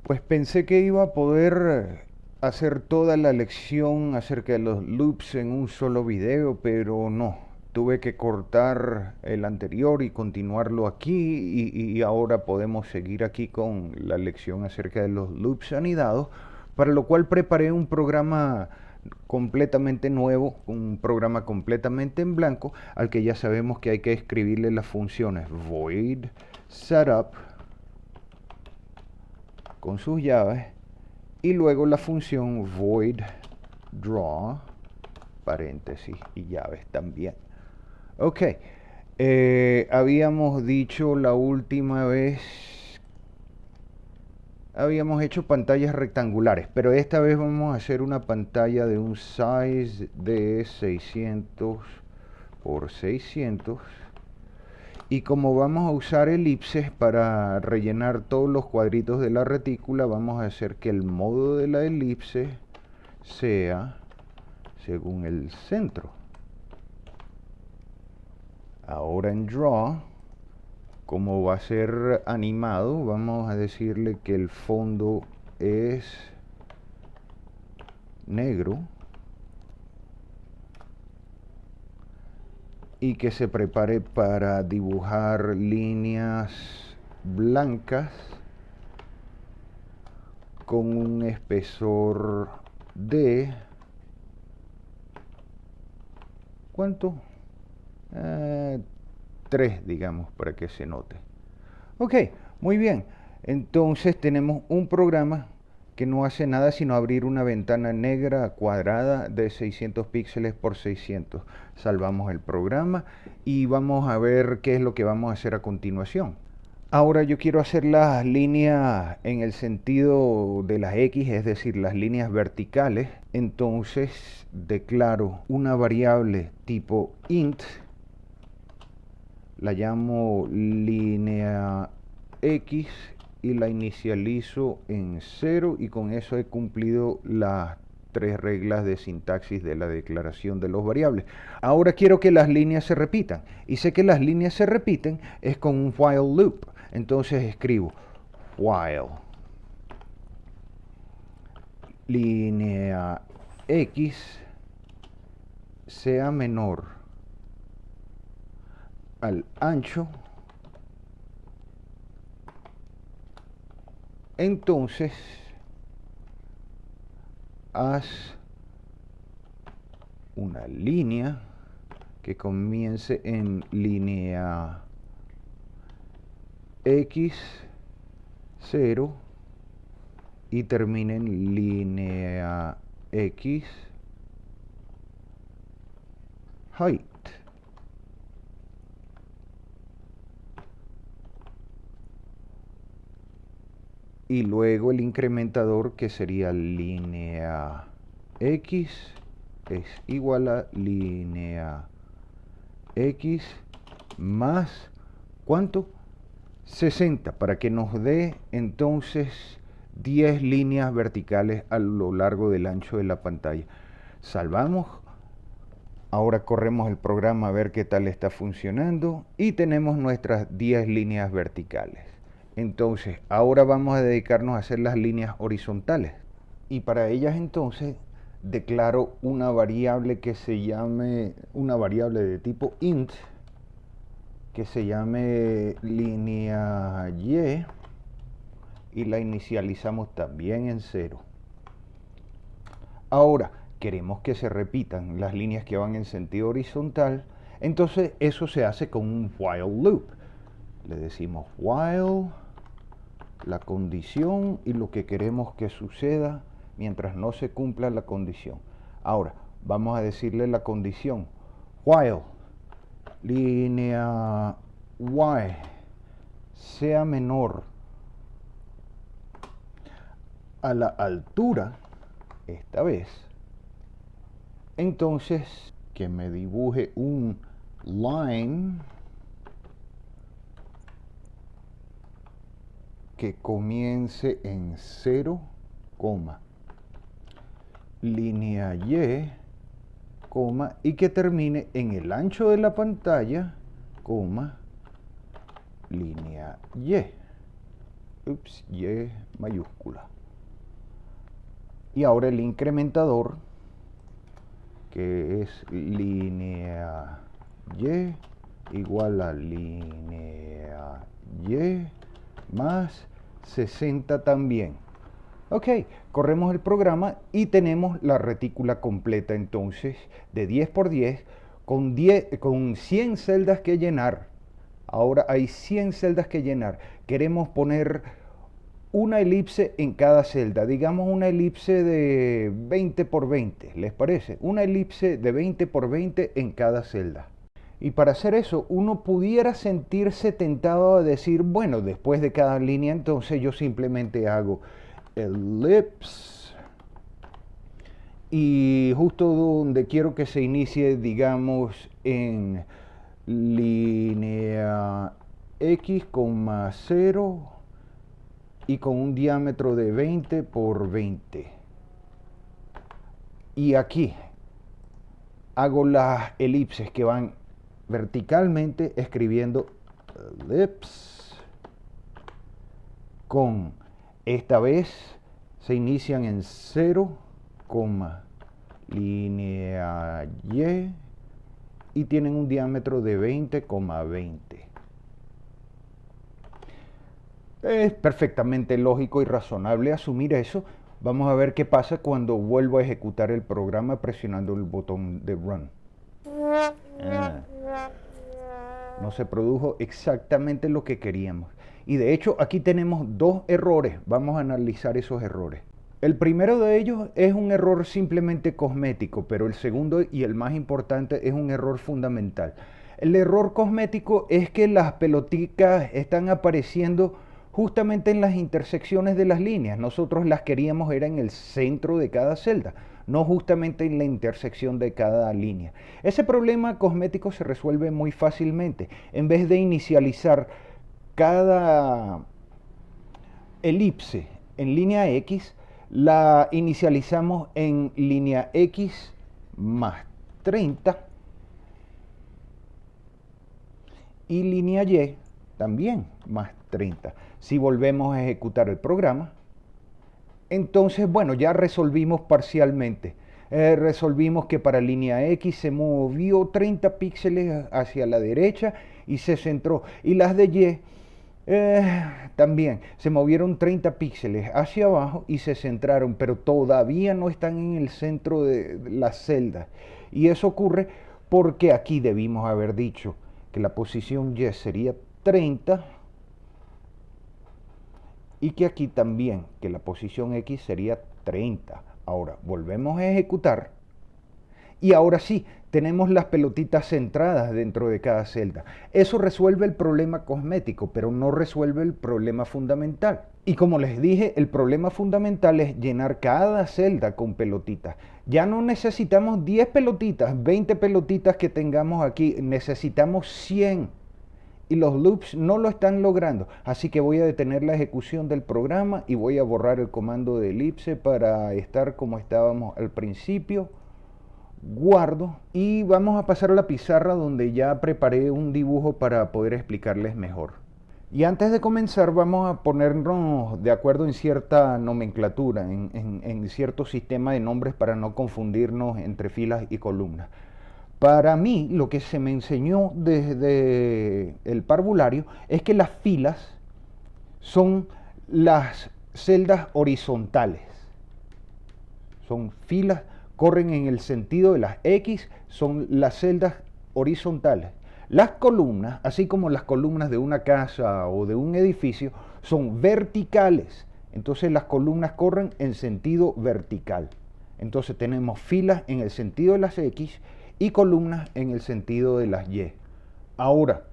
Pues pensé que iba a poder hacer toda la lección acerca de los loops en un solo video, pero no. Tuve que cortar el anterior y continuarlo aquí y ahora podemos seguir aquí con la lección acerca de los loops anidados, para lo cual preparé un programa completamente nuevo, un programa completamente en blanco, al que ya sabemos que hay que escribirle las funciones void setup con sus llaves y luego la función void draw, paréntesis y llaves también. Ok, habíamos dicho la última vez, habíamos hecho pantallas rectangulares, pero esta vez vamos a hacer una pantalla de un size de 600 por 600. Y como vamos a usar elipses para rellenar todos los cuadritos de la retícula, vamos a hacer que el modo de la elipse sea según el centro. Ahora en Draw, como va a ser animado, vamos a decirle que el fondo es negro y que se prepare para dibujar líneas blancas con un espesor de ¿cuánto? 3, digamos, para que se note. Ok, muy bien. Entonces tenemos un programa que no hace nada sino abrir una ventana negra cuadrada de 600 píxeles por 600. Salvamos el programa y vamos a ver qué es lo que vamos a hacer a continuación. Ahora yo quiero hacer las líneas en el sentido de las X, es decir, las líneas verticales. Entonces declaro una variable tipo int, la llamo línea X y la inicializo en 0 y con eso he cumplido las 3 reglas de sintaxis de la declaración de los variables. Ahora quiero que las líneas se repitan y sé que las líneas se repiten es con un while loop. Entonces escribo while línea X sea menor al ancho, entonces haz una línea que comience en línea X 0 y termine en línea X height. Y luego el incrementador, que sería línea X es igual a línea X más, ¿cuánto? 60, para que nos dé entonces 10 líneas verticales a lo largo del ancho de la pantalla. Salvamos. Ahora corremos el programa a ver qué tal está funcionando y tenemos nuestras 10 líneas verticales. Entonces, ahora vamos a dedicarnos a hacer las líneas horizontales. Y para ellas entonces declaro una variable que se llame, una variable de tipo int, que se llame línea y la inicializamos también en 0. Ahora, queremos que se repitan las líneas que van en sentido horizontal, entonces eso se hace con un while loop. Le decimos while, la condición y lo que queremos que suceda mientras no se cumpla la condición. Ahora, vamos a decirle la condición while línea y sea menor a la altura, esta vez, entonces que me dibuje un line que comience en 0, línea y, y que termine en el ancho de la pantalla, línea y. Y mayúscula. Y ahora el incrementador, que es línea Y igual a línea Y más 60 también. Ok, corremos el programa y tenemos la retícula completa entonces de 10 por 10 con 100 celdas que llenar. Ahora hay 100 celdas que llenar. Queremos poner una elipse en cada celda, digamos una elipse de 20 por 20, ¿les parece? Una elipse de 20 por 20 en cada celda. Y para hacer eso, uno pudiera sentirse tentado a decir, bueno, después de cada línea, entonces yo simplemente hago ellipse y justo donde quiero que se inicie, digamos, en línea X, 0 y con un diámetro de 20 por 20. Y aquí hago las elipses que van verticalmente escribiendo ellipse con, esta vez se inician en 0, línea y tienen un diámetro de 20,20. Es perfectamente lógico y razonable asumir eso. Vamos a ver qué pasa cuando vuelvo a ejecutar el programa presionando el botón de Run. No se produjo exactamente lo que queríamos. Y de hecho aquí tenemos dos errores. Vamos a analizar esos errores. El primero de ellos es un error simplemente cosmético, pero el segundo y el más importante es un error fundamental. El error cosmético es que las pelotitas están apareciendo justamente en las intersecciones de las líneas. Nosotros las queríamos era en el centro de cada celda, no justamente en la intersección de cada línea. Ese problema cosmético se resuelve muy fácilmente. En vez de inicializar cada elipse en línea X, la inicializamos en línea X más 30 y línea Y también más 30. Si volvemos a ejecutar el programa, entonces, bueno, ya resolvimos parcialmente. Resolvimos que para línea X se movió 30 píxeles hacia la derecha y se centró. Y las de Y también se movieron 30 píxeles hacia abajo y se centraron, pero todavía no están en el centro de la celda. Y eso ocurre porque aquí debimos haber dicho que la posición Y sería 30 y que aquí también, que la posición X sería 30. Ahora, volvemos a ejecutar y ahora sí, tenemos las pelotitas centradas dentro de cada celda. Eso resuelve el problema cosmético, pero no resuelve el problema fundamental. Y como les dije, el problema fundamental es llenar cada celda con pelotitas. Ya no necesitamos 10 pelotitas, 20 pelotitas que tengamos aquí, necesitamos 100. Y los loops no lo están logrando. Así que voy a detener la ejecución del programa y voy a borrar el comando de elipse para estar como estábamos al principio. Guardo y vamos a pasar a la pizarra donde ya preparé un dibujo para poder explicarles mejor. Y antes de comenzar vamos a ponernos de acuerdo en cierta nomenclatura, en cierto sistema de nombres para no confundirnos entre filas y columnas. Para mí, lo que se me enseñó desde el parvulario es que las filas son las celdas horizontales. Son filas, corren en el sentido de las X, son las celdas horizontales. Las columnas, así como las columnas de una casa o de un edificio, son verticales. Entonces las columnas corren en sentido vertical. Entonces tenemos filas en el sentido de las X y columnas en el sentido de las Y. Ahora,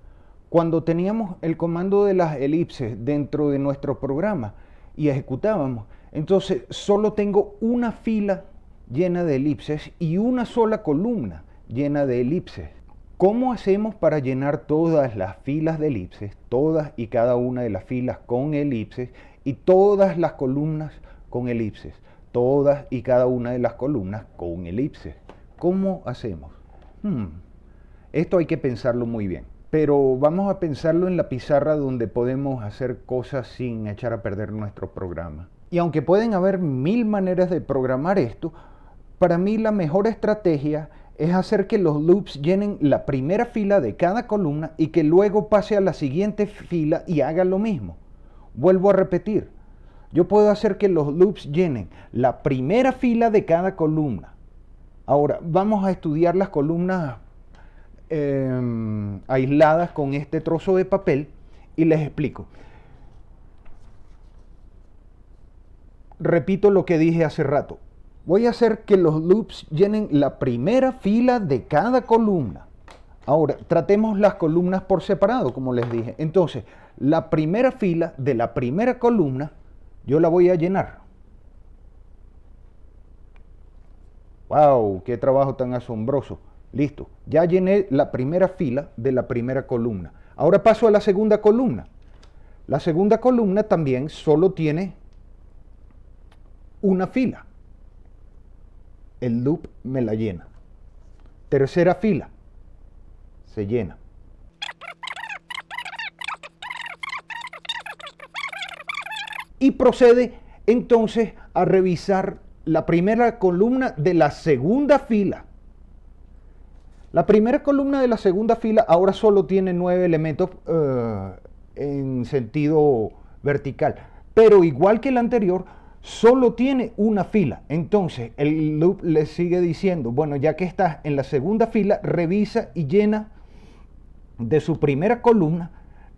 cuando teníamos el comando de las elipses dentro de nuestro programa y ejecutábamos, entonces solo tengo una fila llena de elipses y una sola columna llena de elipses. ¿Cómo hacemos para llenar todas las filas de elipses, todas y cada una de las filas con elipses y todas las columnas con elipses, todas y cada una de las columnas con elipses? ¿Cómo hacemos? Esto hay que pensarlo muy bien. pero vamos a pensarlo en la pizarra donde podemos hacer cosas sin echar a perder nuestro programa. Y aunque pueden haber 1000 maneras de programar esto, para mí la mejor estrategia es hacer que los loops llenen la primera fila de cada columna y que luego pase a la siguiente fila y haga lo mismo. Vuelvo a repetir, yo puedo hacer que los loops llenen la primera fila de cada columna. Ahora, vamos a estudiar las columnas aisladas con este trozo de papel y les explico. Repito lo que dije hace rato. Voy a hacer que los loops llenen la primera fila de cada columna. Ahora, tratemos las columnas por separado, como les dije. Entonces, la primera fila de la primera columna, yo la voy a llenar. ¡Wow! ¡Qué trabajo tan asombroso! Listo, ya llené la primera fila de la primera columna. Ahora paso a la segunda columna. La segunda columna también solo tiene una fila. El loop me la llena. Tercera fila. Se llena. Y procede entonces a revisar la primera columna de la segunda fila. La primera columna de la segunda fila ahora solo tiene 9 elementos en sentido vertical, pero igual que la anterior, solo tiene una fila. Entonces el loop le sigue diciendo, bueno, ya que estás en la segunda fila, revisa y llena de su primera columna,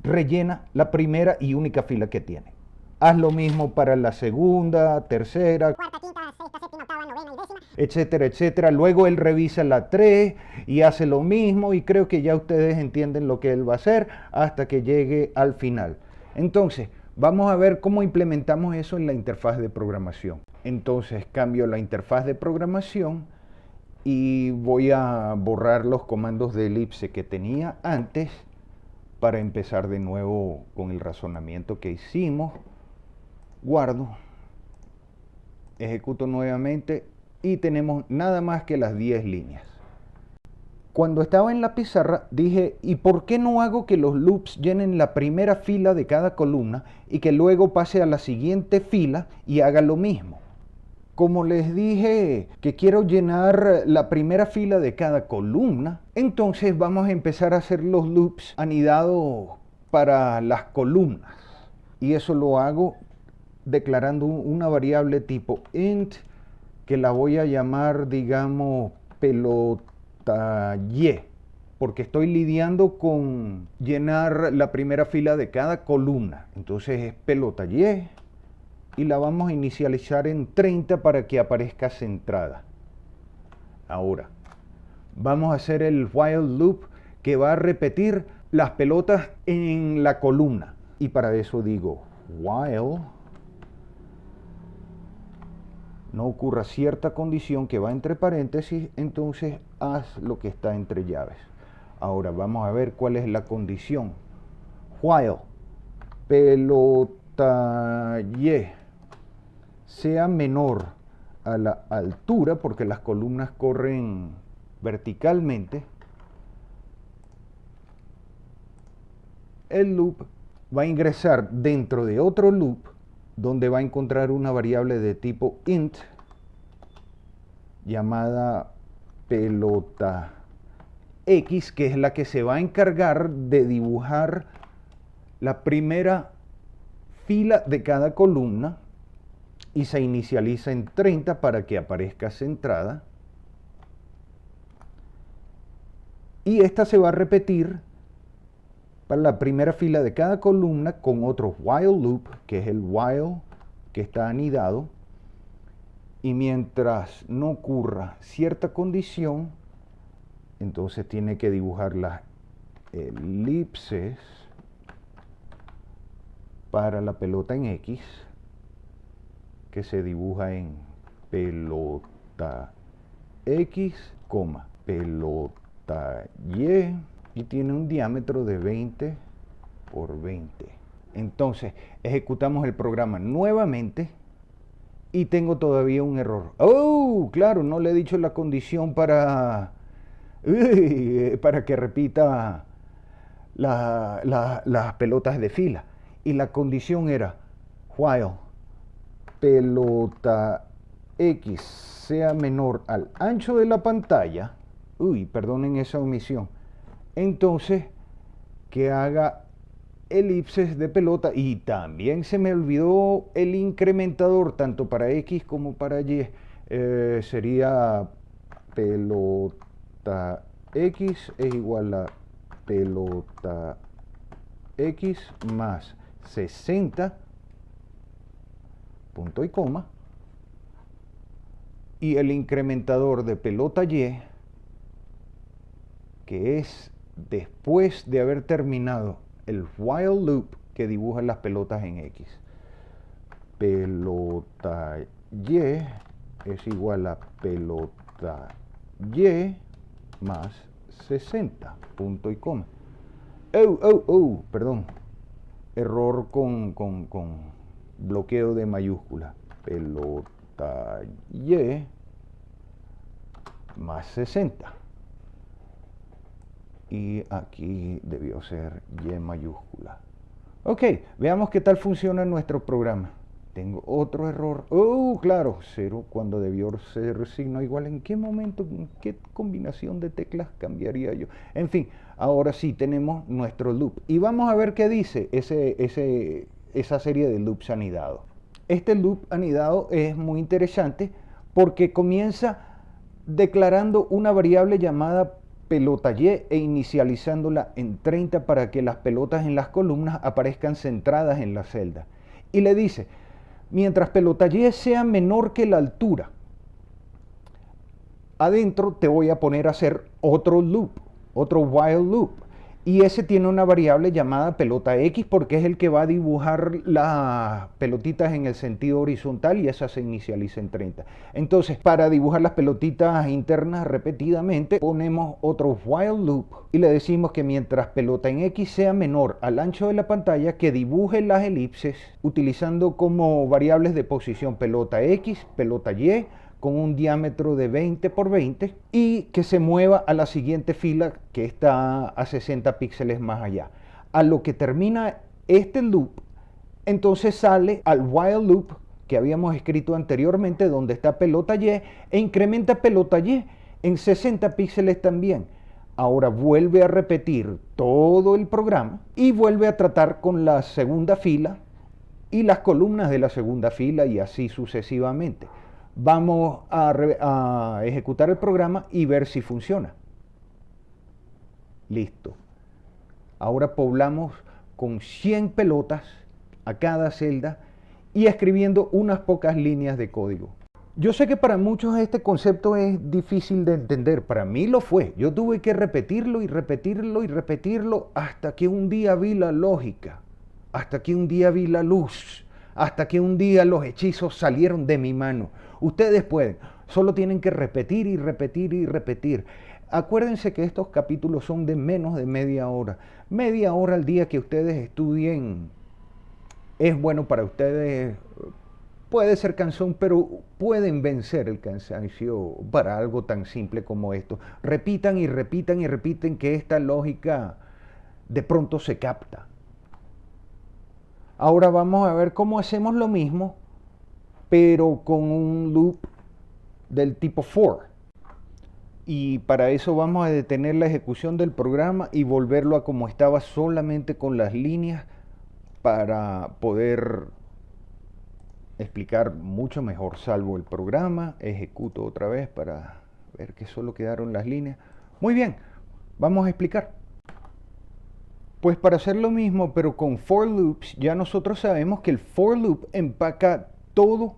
rellena la primera y única fila que tiene. Haz lo mismo para la segunda, tercera, cuarta, quinta, sexta, séptima, octava, novena y décima, etcétera, etcétera. Luego él revisa la 3 y hace lo mismo y creo que ya ustedes entienden lo que él va a hacer hasta que llegue al final. Entonces, vamos a ver cómo implementamos eso en la interfaz de programación. Entonces, cambio la interfaz de programación y voy a borrar los comandos de elipse que tenía antes para empezar de nuevo con el razonamiento que hicimos. Guardo, ejecuto nuevamente y tenemos nada más que las 10 líneas. Cuando estaba en la pizarra dije, ¿y por qué no hago que los loops llenen la primera fila de cada columna y que luego pase a la siguiente fila y haga lo mismo? Como les dije que quiero llenar la primera fila de cada columna, entonces vamos a empezar a hacer los loops anidados para las columnas. Y eso lo hago declarando una variable tipo int que la voy a llamar, digamos, pelota y, porque estoy lidiando con llenar la primera fila de cada columna. Entonces es pelota y la vamos a inicializar en 30 para que aparezca centrada. Ahora vamos a hacer el while loop que va a repetir las pelotas en la columna, y para eso digo while no ocurra cierta condición que va entre paréntesis, entonces haz lo que está entre llaves. Ahora vamos a ver cuál es la condición. While pelota y sea menor a la altura, porque las columnas corren verticalmente, el loop va a ingresar dentro de otro loop donde va a encontrar una variable de tipo int llamada pelota x, que es la que se va a encargar de dibujar la primera fila de cada columna y se inicializa en 30 para que aparezca centrada. Y esta se va a repetir para la primera fila de cada columna con otro while loop, que es el while que está anidado. Y mientras no ocurra cierta condición, entonces tiene que dibujar las elipses para la pelota en X, que se dibuja en pelota X, pelota y tiene un diámetro de 20 por 20. Entonces ejecutamos el programa nuevamente y tengo todavía un error. ¡Oh! Claro, no le he dicho la condición para que repita las pelotas de fila. Y la condición era while pelota X sea menor al ancho de la pantalla, perdonen esa omisión, entonces que haga elipses de pelota, y también se me olvidó el incrementador tanto para X como para Y, sería pelota X es igual a pelota X más 60 punto y coma, y el incrementador de pelota Y, que es después de haber terminado el while loop que dibuja las pelotas en X. Pelota Y es igual a pelota Y más 60 punto y coma. Perdón, error con bloqueo de mayúscula. Pelota Y más 60. Y aquí debió ser Y mayúscula. Ok, veamos qué tal funciona nuestro programa. Tengo otro error. Claro, 0 cuando debió ser signo igual. ¿En qué momento, en qué combinación de teclas cambiaría yo? En fin, ahora sí tenemos nuestro loop. Y vamos a ver qué dice esa serie de loops anidados. Este loop anidado es muy interesante porque comienza declarando una variable llamada pelota Y e inicializándola en 30 para que las pelotas en las columnas aparezcan centradas en la celda. Y le dice, mientras pelota Y sea menor que la altura, adentro te voy a poner a hacer otro loop, otro while loop. Y ese tiene una variable llamada pelota X porque es el que va a dibujar las pelotitas en el sentido horizontal y esa se inicializa en 30. Entonces, para dibujar las pelotitas internas repetidamente, ponemos otro while loop y le decimos que mientras pelota en X sea menor al ancho de la pantalla, que dibuje las elipses utilizando como variables de posición pelota X, pelota Y, con un diámetro de 20 por 20 y que se mueva a la siguiente fila que está a 60 píxeles más allá. A lo que termina este loop, entonces sale al while loop que habíamos escrito anteriormente donde está pelota Y e incrementa pelota Y en 60 píxeles también. Ahora vuelve a repetir todo el programa y vuelve a tratar con la segunda fila y las columnas de la segunda fila y así sucesivamente. Vamos a ejecutar el programa y ver si funciona. Listo. Ahora poblamos con 100 pelotas a cada celda y escribiendo unas pocas líneas de código. Yo sé que para muchos este concepto es difícil de entender, para mí lo fue. Yo tuve que repetirlo y repetirlo y repetirlo hasta que un día vi la lógica, hasta que un día vi la luz, hasta que un día los hechizos salieron de mi mano. Ustedes pueden, solo tienen que repetir y repetir y repetir. Acuérdense que estos capítulos son de menos de media hora. Media hora al día que ustedes estudien es bueno para ustedes. Puede ser cansón, pero pueden vencer el cansancio para algo tan simple como esto. Repitan y repitan y repiten que esta lógica de pronto se capta. Ahora vamos a ver cómo hacemos lo mismo, pero con un loop del tipo for. Y para eso vamos a detener la ejecución del programa y volverlo a como estaba solamente con las líneas para poder explicar mucho mejor. Salvo el programa, ejecuto otra vez para ver que solo quedaron las líneas. Muy bien, vamos a explicar. Pues para hacer lo mismo, pero con for loops, ya nosotros sabemos que el for loop empaca todo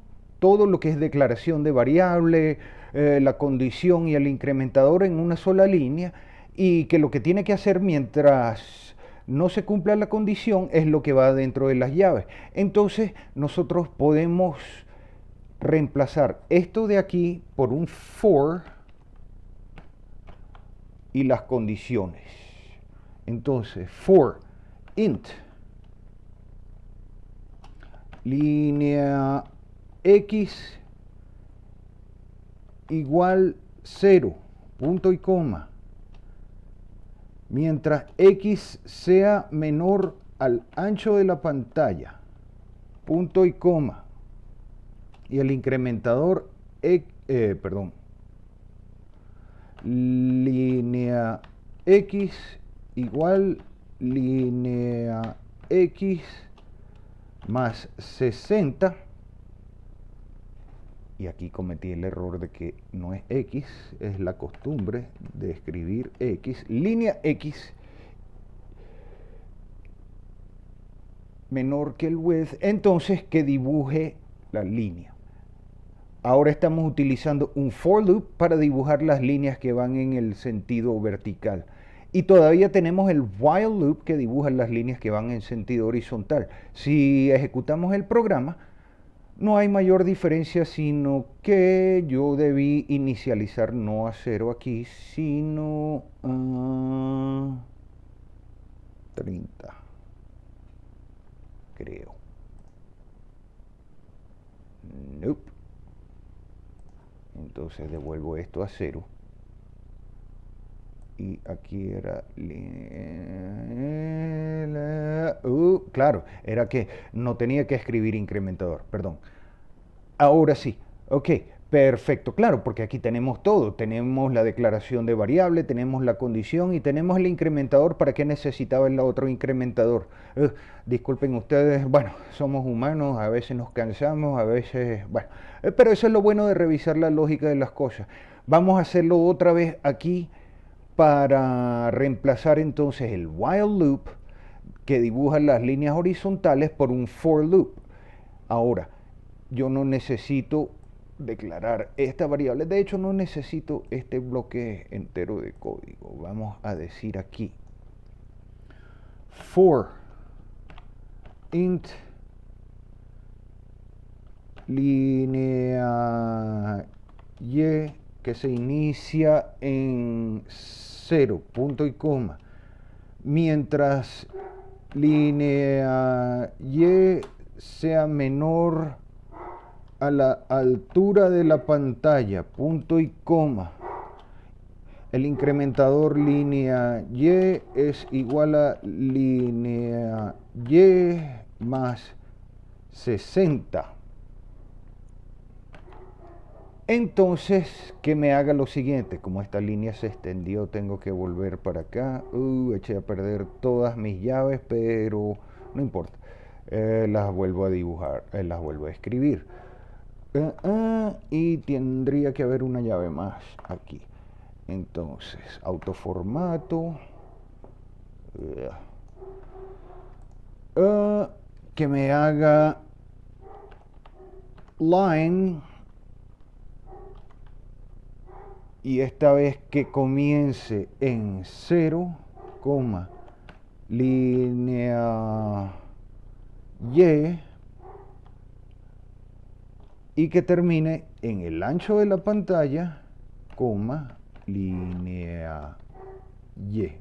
lo que es declaración de variable, la condición y el incrementador en una sola línea, y que lo que tiene que hacer mientras no se cumpla la condición es lo que va dentro de las llaves. Entonces nosotros podemos reemplazar esto de aquí por un for y las condiciones. Entonces, for int línea X igual 0, punto y coma, mientras X sea menor al ancho de la pantalla, punto y coma, y el incrementador, línea X igual línea X más 60, y aquí cometí el error de que no es X, es la costumbre de escribir X, línea X menor que el width, entonces que dibuje la línea. Ahora estamos utilizando un for loop para dibujar las líneas que van en el sentido vertical. Y todavía tenemos el while loop que dibuja las líneas que van en sentido horizontal. Si ejecutamos el programa, no hay mayor diferencia, sino que yo debí inicializar no a 0 aquí, sino a 30, creo. Nope. Entonces devuelvo esto a 0. Y aquí era... claro, era que no tenía que escribir incrementador, perdón. Ahora sí, ok, perfecto, claro, porque aquí tenemos todo. Tenemos la declaración de variable, tenemos la condición y tenemos el incrementador. ¿Para qué necesitaba el otro incrementador? Disculpen ustedes, bueno, somos humanos, a veces nos cansamos, a veces... Bueno, pero eso es lo bueno de revisar la lógica de las cosas. Vamos a hacerlo otra vez aquí para reemplazar entonces el while loop que dibuja las líneas horizontales por un for loop. Ahora, yo no necesito declarar esta variable, de hecho no necesito este bloque entero de código. Vamos a decir aquí for int línea y que se inicia en 0, punto y coma, mientras línea y sea menor a la altura de la pantalla, punto y coma. El incrementador línea y es igual a línea y más 60. Entonces, que me haga lo siguiente. Como esta línea se extendió, tengo que volver para acá. Eché a perder todas mis llaves, pero no importa. Las vuelvo a dibujar, las vuelvo a escribir. Y tendría que haber una llave más aquí. Entonces, autoformato. Que me haga line. Y esta vez que comience en 0, línea y que termine en el ancho de la pantalla, línea y.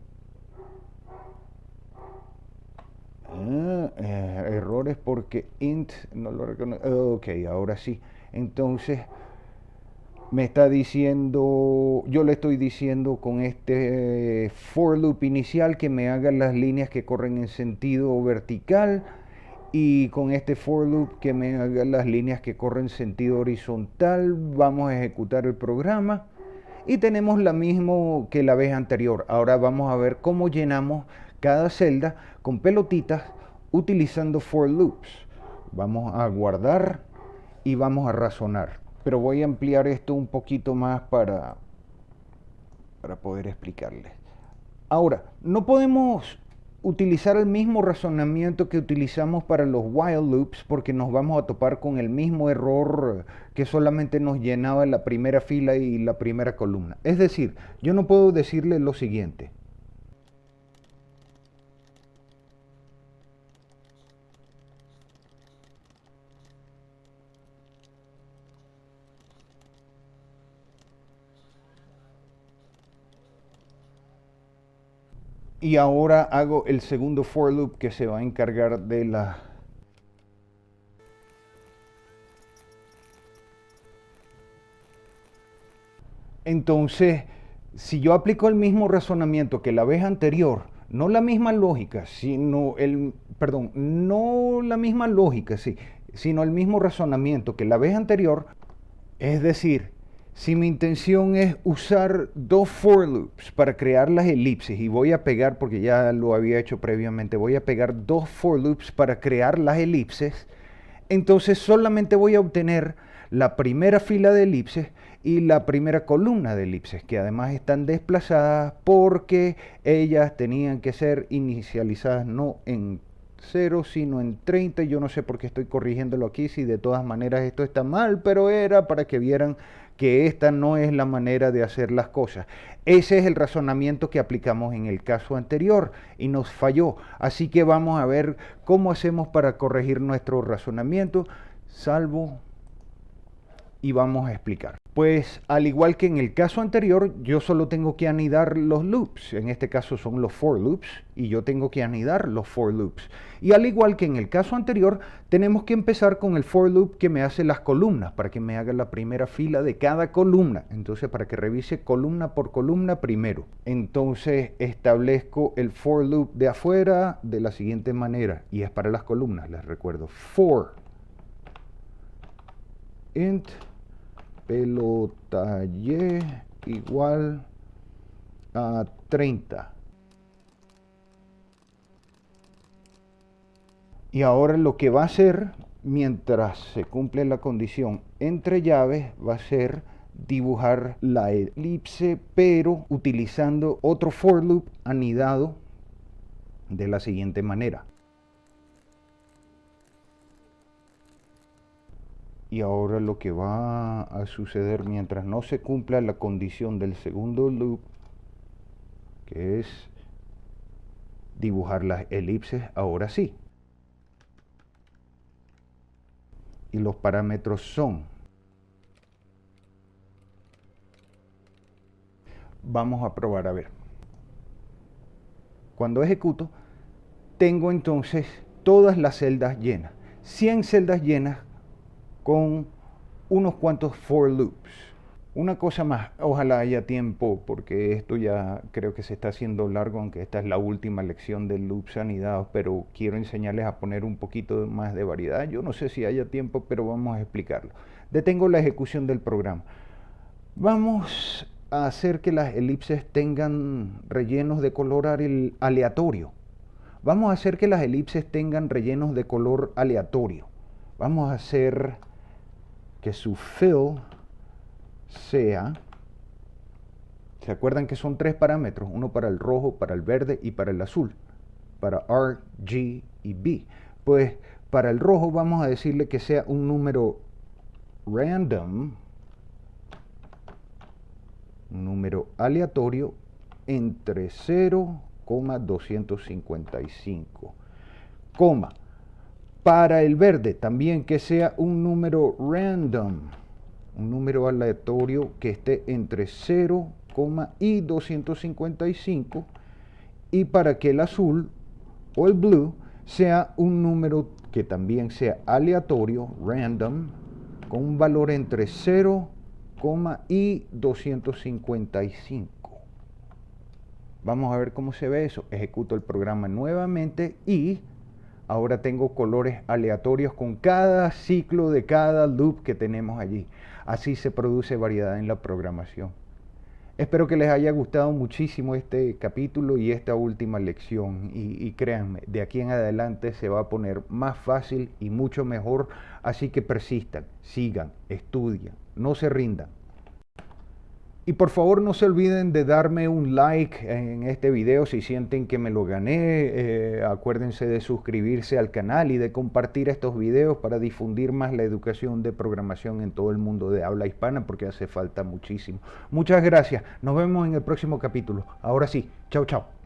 Errores porque int no lo reconoce. Ok, ahora sí. Entonces me está diciendo, yo le estoy diciendo con este for loop inicial que me haga las líneas que corren en sentido vertical, y con este for loop que me haga las líneas que corren en sentido horizontal. Vamos a ejecutar el programa y tenemos la misma que la vez anterior. Ahora vamos a ver cómo llenamos cada celda con pelotitas utilizando for loops. Vamos a guardar y vamos a razonar. Pero voy a ampliar esto un poquito más para poder explicarles. Ahora, no podemos utilizar el mismo razonamiento que utilizamos para los while loops, porque nos vamos a topar con el mismo error que solamente nos llenaba la primera fila y la primera columna. Es decir, yo no puedo decirle lo siguiente: y ahora hago el segundo for loop que se va a encargar de la... Entonces Si yo aplico el mismo razonamiento que la vez anterior, no la misma lógica, sino perdón, no la misma lógica, sí, sino el mismo razonamiento que la vez anterior, es decir, si mi intención es usar dos for loops para crear las elipses y voy a pegar, porque ya lo había hecho previamente, voy a pegar dos for loops para crear las elipses, entonces solamente voy a obtener la primera fila de elipses y la primera columna de elipses, que además están desplazadas porque ellas tenían que ser inicializadas no en 0 sino en 30. Yo no sé por qué estoy corrigiéndolo aquí, si de todas maneras esto está mal, pero era para que vieran que esta no es la manera de hacer las cosas. Ese es el razonamiento que aplicamos en el caso anterior y nos falló. Así que vamos a ver cómo hacemos para corregir nuestro razonamiento, salvo, y vamos a explicar. Pues al igual que en el caso anterior, yo solo tengo que anidar los loops. En este caso son los for loops y yo tengo que anidar los for loops. Y al igual que en el caso anterior, tenemos que empezar con el for loop que me hace las columnas, para que me haga la primera fila de cada columna. Entonces, para que revise columna por columna primero. Entonces establezco el for loop de afuera de la siguiente manera, y es para las columnas, les recuerdo. For int pelota y igual a 30. Y ahora lo que va a hacer, mientras se cumple la condición entre llaves, va a ser dibujar la elipse, pero utilizando otro for loop anidado de la siguiente manera. Y ahora lo que va a suceder mientras no se cumpla la condición del segundo loop, que es dibujar las elipses, ahora sí. Y los parámetros son, vamos a probar a ver. Cuando ejecuto, tengo entonces todas las celdas llenas, 100 celdas llenas con unos cuantos for loops. Una cosa más, ojalá haya tiempo, porque esto ya creo que se está haciendo largo, aunque esta es la última lección de loops anidados, pero quiero enseñarles a poner un poquito más de variedad. Yo no sé si haya tiempo, pero vamos a explicarlo. Detengo la ejecución del programa. Vamos a hacer que las elipses tengan rellenos de color aleatorio. Vamos a hacer que las elipses tengan rellenos de color aleatorio. Vamos a hacer que su fill sea, ¿se acuerdan que son tres parámetros? Uno para el rojo, para el verde y para el azul, para R, G y B. Pues para el rojo vamos a decirle que sea un número random, un número aleatorio entre 0,255, coma. Para el verde también que sea un número random, un número aleatorio que esté entre 0, y 255, y para que el azul o el blue sea un número que también sea aleatorio, random, con un valor entre 0, y 255. Vamos a ver cómo se ve eso. Ejecuto el programa nuevamente y ahora tengo colores aleatorios con cada ciclo de cada loop que tenemos allí. Así se produce variedad en la programación. Espero que les haya gustado muchísimo este capítulo y esta última lección. Y créanme, de aquí en adelante se va a poner más fácil y mucho mejor. Así que persistan, sigan, estudien, no se rindan. Y por favor no se olviden de darme un like en este video si sienten que me lo gané. Acuérdense de suscribirse al canal y de compartir estos videos para difundir más la educación de programación en todo el mundo de habla hispana, porque hace falta muchísimo. Muchas gracias. Nos vemos en el próximo capítulo. Ahora sí, chao, chao.